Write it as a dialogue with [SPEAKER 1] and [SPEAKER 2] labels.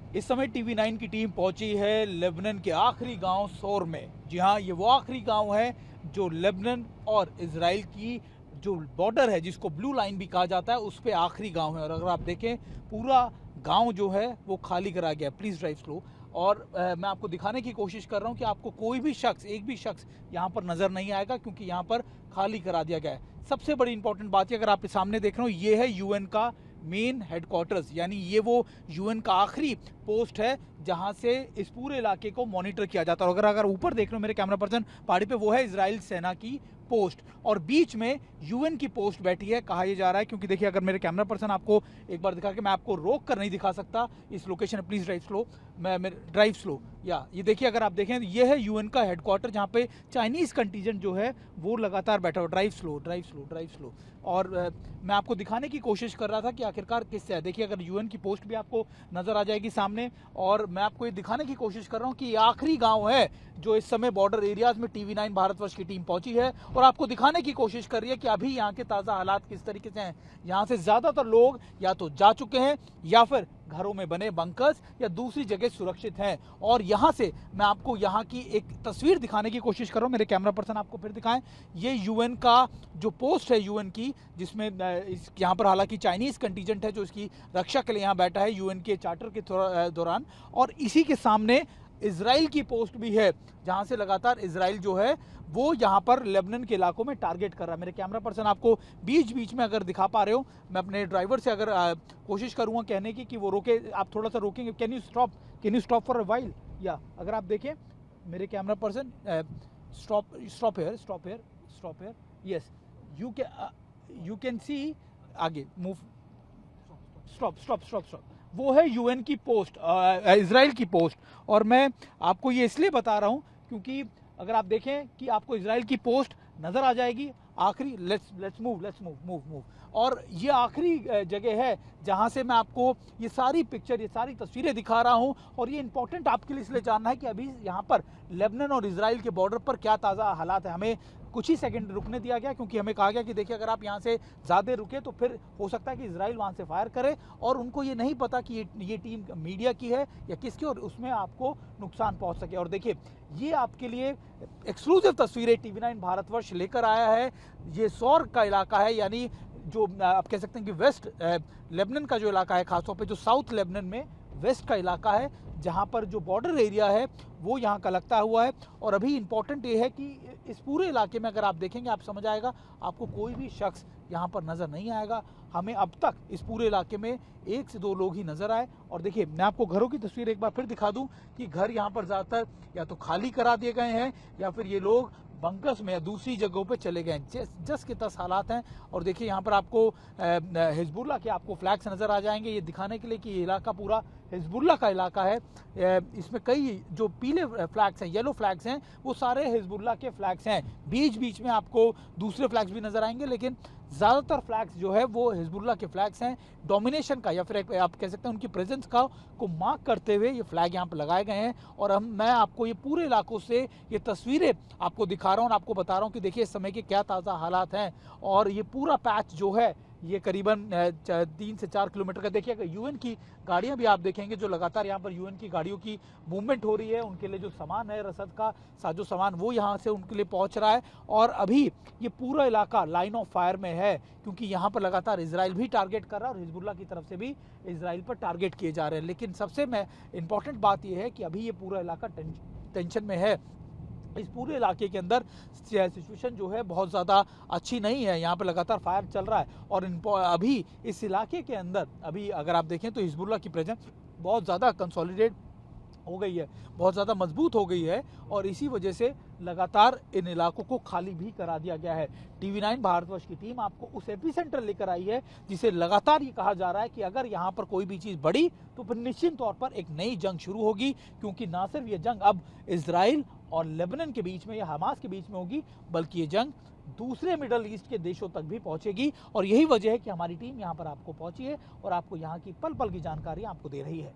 [SPEAKER 1] इस समय टीवी 9 की टीम पहुंची है लेबनान के आखिरी गांव सोर में। जी हाँ, ये वो आखिरी गांव है जो लेबनान और इजराइल की जो बॉर्डर है, जिसको ब्लू लाइन भी कहा जाता है, उस पे आखिरी गांव है। और अगर आप देखें, पूरा गांव जो है वो खाली करा गया। Please drive slow. और मैं आपको दिखाने की कोशिश कर रहा हूँ कि आपको कोई भी शख्स, एक भी शख्स यहाँ पर नज़र नहीं आएगा, क्योंकि यहाँ पर खाली करा दिया गया है। सबसे बड़ी इंपॉर्टेंट बात है, अगर आप सामने देख रहे हो, ये है यूएन का मेन हेडक्वार्टर्स, यानी ये वो यूएन का आखिरी पोस्ट है जहां से इस पूरे इलाके को मॉनिटर किया जाता है। और अगर ऊपर देख रहे हो मेरे कैमरा पर्सन पहाड़ी पे, वो है इजराइल सेना की पोस्ट, और बीच में यूएन की पोस्ट बैठी है, कहा यह जा रहा है। क्योंकि देखिए, अगर मेरे कैमरा पर्सन आपको एक बार दिखा के, मैं आपको रोक कर नहीं दिखा सकता इस लोकेशन में। Please drive slow. मैं ड्राइव स्लो। या ये देखिए, अगर आप देखें, ये है यूएन का हेडक्वार्टर, जहां पे चाइनीज कंटीजेंट जो है वो लगातार बैठा हो। Drive slow, drive slow, drive slow. और मैं आपको दिखाने की कोशिश कर रहा था कि आखिरकार किससे है। देखिए, अगर यूएन की पोस्ट भी आपको नजर आ जाएगी सामने, और मैं आपको ये दिखाने की कोशिश कर रहा हूँ कि ये आखिरी गांव है जो इस समय बॉर्डर एरियाज में टीवी 9 भारतवर्ष की टीम पहुंची है, और आपको दिखाने की कोशिश कर रही है कि अभी यहाँ के ताज़ा हालात किस तरीके से हैं। यहाँ से ज़्यादातर लोग या तो जा चुके हैं, या फिर घरों में बने बंकर्स या दूसरी जगह सुरक्षित हैं। और यहाँ से मैं आपको यहाँ की एक तस्वीर दिखाने की कोशिश कर रहा हूँ। मेरे कैमरा पर्सन आपको फिर दिखाएं। ये यूएन का जो पोस्ट है यूएन की, जिसमें यहाँ पर हालांकि चाइनीज कंटीजेंट है जो इसकी रक्षा के लिए यहाँ बैठा है यूएन के चार्टर के दौरान। और इसी के सामने इजराइल की पोस्ट भी है, जहां से लगातार इजराइल जो है वो यहाँ पर लेबनान के इलाकों में टारगेट कर रहा है। मेरे कैमरा पर्सन आपको बीच बीच में अगर दिखा पा रहे हो, मैं अपने ड्राइवर से अगर कोशिश करूंगा कहने की कि वो रोके, आप थोड़ा सा रोकेंगे। Can you stop for a while. या अगर आप देखें मेरे camera person, stop stop here, stop here, stop here. Yes, you can see. आगे move. Stop stop stop stop. वो है यूएन की पोस्ट, इजराइल की पोस्ट। और मैं आपको ये इसलिए बता रहा हूँ क्योंकि अगर आप देखें कि आपको इजराइल की पोस्ट नजर आ जाएगी आखिरी। Let's move, let's move, move move. और ये आखिरी जगह है जहां से मैं आपको ये सारी पिक्चर, ये सारी तस्वीरें दिखा रहा हूं। और ये इंपॉर्टेंट आपके लिए इसलिए जानना है कि अभी यहाँ पर लेबनान और इजराइल के बॉर्डर पर क्या ताज़ा हालात है। हमें कुछ ही सेकंड रुकने दिया गया, क्योंकि हमें कहा गया कि देखिए, अगर आप यहाँ से ज़्यादा रुके तो फिर हो सकता है कि इजराइल वहाँ से फायर करे, और उनको ये नहीं पता कि ये टीम मीडिया की है या किसकी, और उसमें आपको नुकसान पहुँच सके। और देखिए, ये आपके लिए एक्सक्लूसिव तस्वीरें टीवी 9 भारतवर्ष लेकर आया है। ये सौर का इलाका है, यानी जो आप कह सकते हैं कि वेस्ट लेबनान का जो इलाका है, खासतौर पे जो साउथ लेबनान में वेस्ट का इलाका है, जहाँ पर जो बॉर्डर एरिया है वो यहाँ का लगता हुआ है। और अभी इम्पॉर्टेंट ये है कि इस पूरे इलाके में अगर आप देखेंगे, आप समझ आएगा, आपको कोई भी शख्स यहाँ पर नज़र नहीं आएगा। हमें अब तक इस पूरे इलाके में 1 से 2 लोग ही नज़र आए। और देखिए, मैं आपको घरों की तस्वीर एक बार फिर दिखा दूं कि घर यहाँ पर ज़्यादातर या तो खाली करा दिए गए हैं, या फिर ये लोग बंकर्स में या दूसरी जगहों पे चले गए हैं। जस के तस हालात हैं। और देखिए, यहाँ पर आपको हिजबुल्लाह के आपको फ्लैग्स नज़र आ जाएंगे, ये दिखाने के लिए कि ये इलाका पूरा हिजबुल्लाह का इलाका है। इसमें कई जो पीले फ्लैग्स हैं, येलो फ्लैग्स हैं, वो सारे हिजबुल्लाह के फ्लैग्स हैं। बीच बीच में आपको दूसरे फ्लैग्स भी नज़र आएंगे, लेकिन ज़्यादातर फ्लैग्स जो है वो हिजबुल्लाह के फ्लैग्स हैं। डोमिनेशन का, या फिर आप कह सकते हैं उनकी प्रेजेंस का को मार्क करते हुए ये फ्लैग यहाँ पर लगाए गए हैं। और मैं आपको ये पूरे इलाकों से ये तस्वीरें आपको दिखा रहा हूँ, और आपको बता रहा हूँ कि देखिए इस समय के क्या ताज़ा हालात हैं। और ये पूरा पैच जो है ये करीबन 3 से 4 किलोमीटर का। देखिए, अगर यूएन की गाड़ियां भी आप देखेंगे, जो लगातार यहाँ पर यूएन की गाड़ियों की मूवमेंट हो रही है, उनके लिए जो सामान है, रसद का साजो सामान, वो यहाँ से उनके लिए पहुँच रहा है। और अभी ये पूरा इलाका लाइन ऑफ फायर में है, क्योंकि यहाँ पर लगातार इजराइल भी टारगेट कर रहा है, और हिजबुल्लाह की तरफ से भी इजराइल पर टारगेट किए जा रहे हैं। लेकिन सबसे इंपॉर्टेंट बात यह है कि अभी ये पूरा इलाका टेंशन में है। इस पूरे इलाके के अंदर सिचुएशन जो है बहुत ज़्यादा अच्छी नहीं है। यहाँ पर लगातार फायर चल रहा है, और अभी इस इलाके के अंदर अभी अगर आप देखें तो हिजबुल्लाह की प्रेजेंस बहुत ज़्यादा कंसोलिडेट हो गई है, बहुत ज़्यादा मजबूत हो गई है। और इसी वजह से लगातार इन इलाकों को खाली भी करा दिया गया है। टीवी 9 भारतवर्ष की टीम आपको उस एपिसेंटर लेकर आई है, जिसे लगातार ये कहा जा रहा है कि अगर यहाँ पर कोई भी चीज़ बढ़ी तो फिर निश्चित तौर पर एक नई जंग शुरू होगी। क्योंकि ना सिर्फ ये जंग अब इजराइल और लेबनान के बीच में या हमास के बीच में होगी, बल्कि ये जंग दूसरे मिडल ईस्ट के देशों तक भी पहुंचेगी। और यही वजह है कि हमारी टीम यहाँ पर आपको पहुंची है, और आपको यहाँ की पल पल की जानकारी आपको दे रही है।